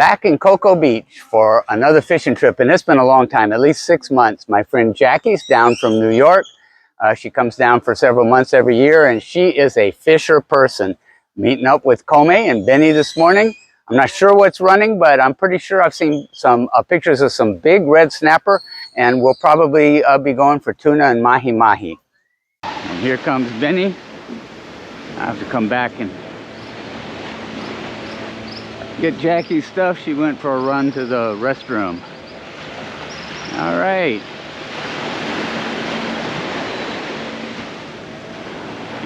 Back in Cocoa Beach for another fishing trip, and it's been a long time, at least 6 months. My friend Jackie's down from New York. She comes down for several months every year, and she is a fisher person. Meeting up with Come and Benny this morning. I'm not sure what's running, but I'm pretty sure I've seen some pictures of some big red snapper, and we'll probably be going for tuna and mahi-mahi. And here comes Benny. I have to come back and get Jackie's stuff. She went for a run to the restroom. All right.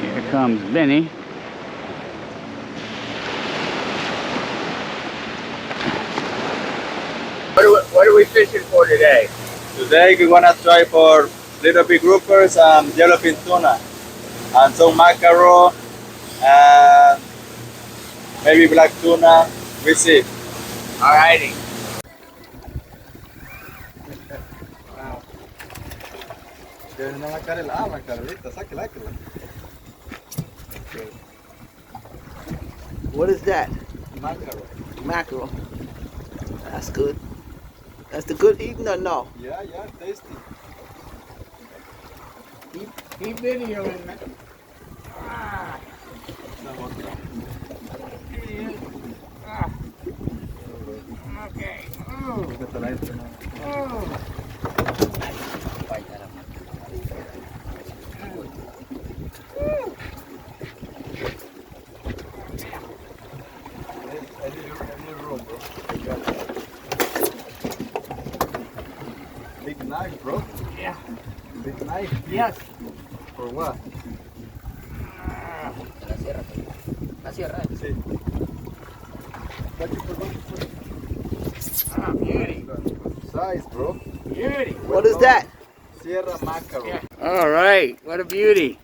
Here comes Benny. What are we fishing for today? Today we want to try for little big groupers and yellowfin tuna and some mackerel and maybe black tuna. We see. Alrighty. Wow. What is that? Mackerel. Mackerel. That's good. That's the good eating or no? Yeah, tasty. Keep videoing me. Ah. Ah. Okay. Big knife, bro. Yeah. Big knife. Yes. For what? La sierra. Sí. Ah, beauty. Size, bro. Beauty. What is that? Sierra mackerel. Yeah. All right. What a beauty.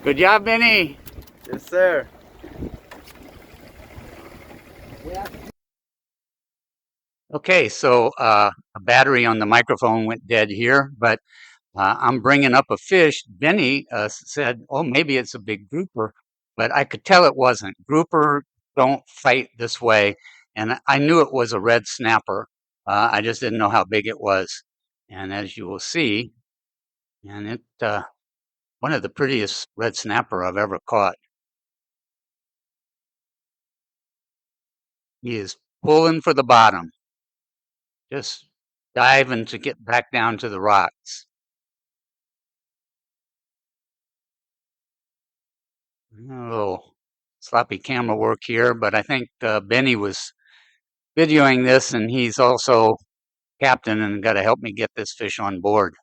Good job, Benny. Yes, sir. Okay, so a battery on the microphone went dead here, but I'm bringing up a fish. Benny said, oh, maybe it's a big grouper, but I could tell it wasn't. Grouper don't fight this way, and I knew it was a red snapper. I just didn't know how big it was. And as you will see, and it one of the prettiest red snapper I've ever caught. He is pulling for the bottom, just diving to get back down to the rocks. A little sloppy camera work here, but I think Benny was videoing this, and he's also captain and got to help me get this fish on board.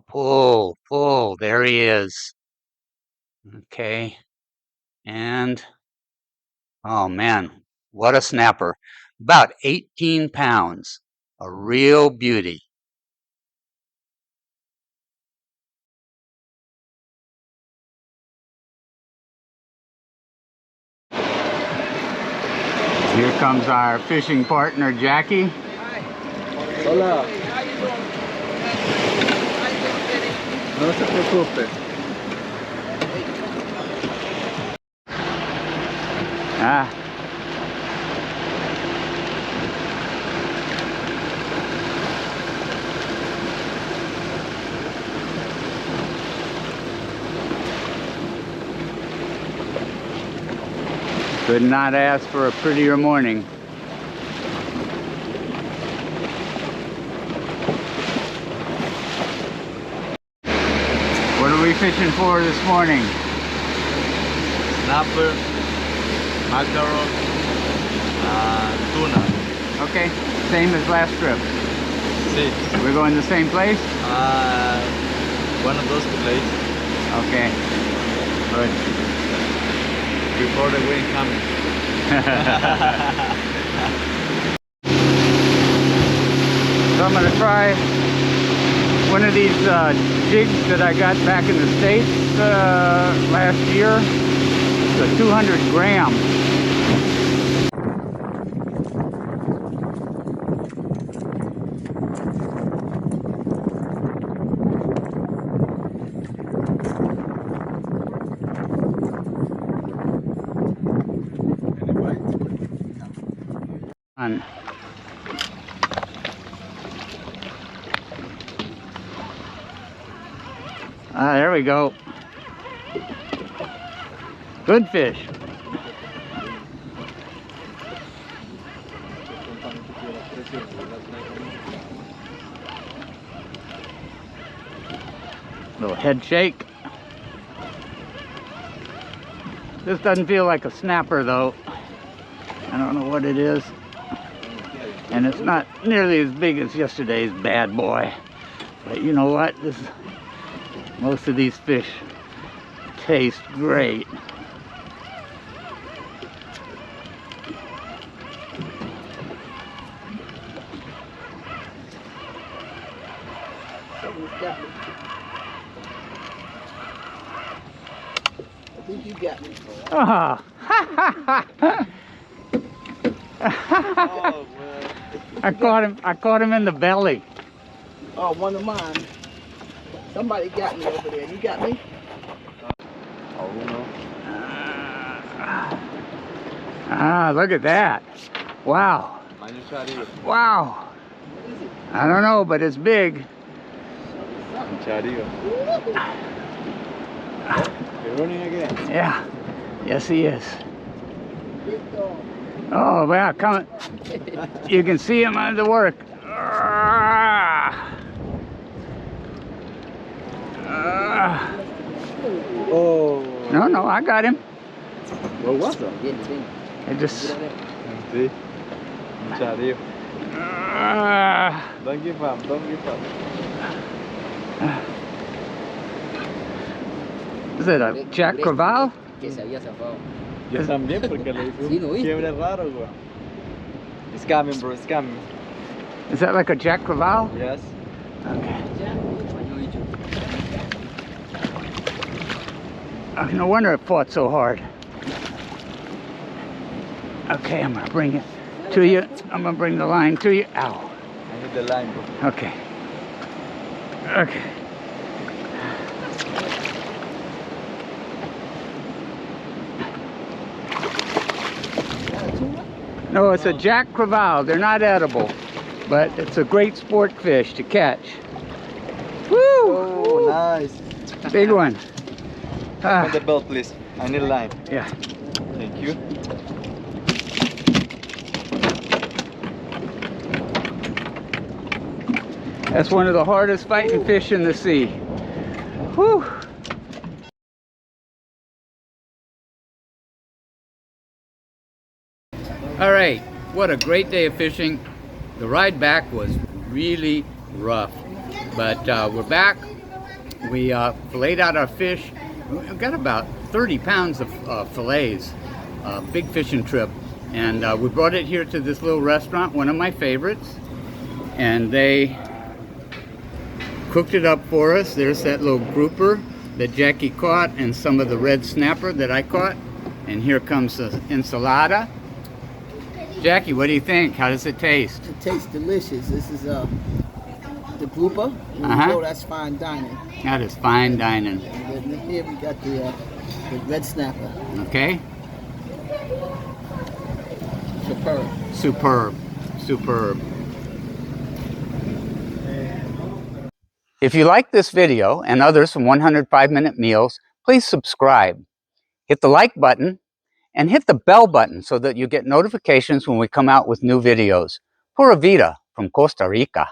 Pull, there he is. Okay, and oh man, what a snapper. About 18 pounds, a real beauty. Here comes our fishing partner, Jackie. Hola. No se preocupe. Ah. Could not ask for a prettier morning. What are we fishing for this morning? Snapper, mackerel, tuna. Okay, same as last trip. Sí. We're going the same place? One of those two places. Okay, good. Before the wind comes. So I'm going to try one of these jigs that I got back in the States last year. It's a 200 gram. one. Ah, there we go. Good fish. Little head shake. This doesn't feel like a snapper though. I don't know what it is. And it's not nearly as big as yesterday's bad boy. But you know what? Most of these fish taste great. I think you got me. Oh. Oh, man. I caught him in the belly. Oh, one of mine. Somebody got me over there. You got me? Oh, no. Ah, look at that. Wow. Wow. I don't know, but it's big. You're running again. Yeah. Yes, he is. Oh, wow. Come. You can see him on the work. Oh. No, I got him. What was that? I just. See? Don't give up, don't give up. Is it a Jack Crevalle? Que se había zafado. Yo también porque le hice Sí, ¿no un viste? quiebre raro, güey. It's coming, bro, it's coming. Is that like a Jack Crevalle? Yes. Okay. Oh, no wonder it fought so hard. Okay, I'm gonna bring it to you. I'm gonna bring the line to you. Ow. I need the line, bro. Okay. Okay. No, it's a Jack Crevalle. They're not edible, but it's a great sport fish to catch. Woo! Oh, nice. Big one. Open the belt, please. I need a line. Yeah. Thank you. That's one of the hardest fighting fish in the sea. Whew. All right, what a great day of fishing. The ride back was really rough, but we're back. We filleted out our fish. We've got about 30 pounds of fillets, big fishing trip. And we brought it here to this little restaurant, one of my favorites. And they cooked it up for us. There's that little grouper that Jackie caught and some of the red snapper that I caught. And here comes the ensalada. Jackie, what do you think? How does it taste? It tastes delicious. This is the grouper. Oh, that's fine dining. That is fine dining. And then here we got the red snapper. Okay? Superb. Superb. Superb. If you like this video and others from 105 Minute Meals, please subscribe. Hit the like button and hit the bell button so that you get notifications when we come out with new videos. Pura vida from Costa Rica.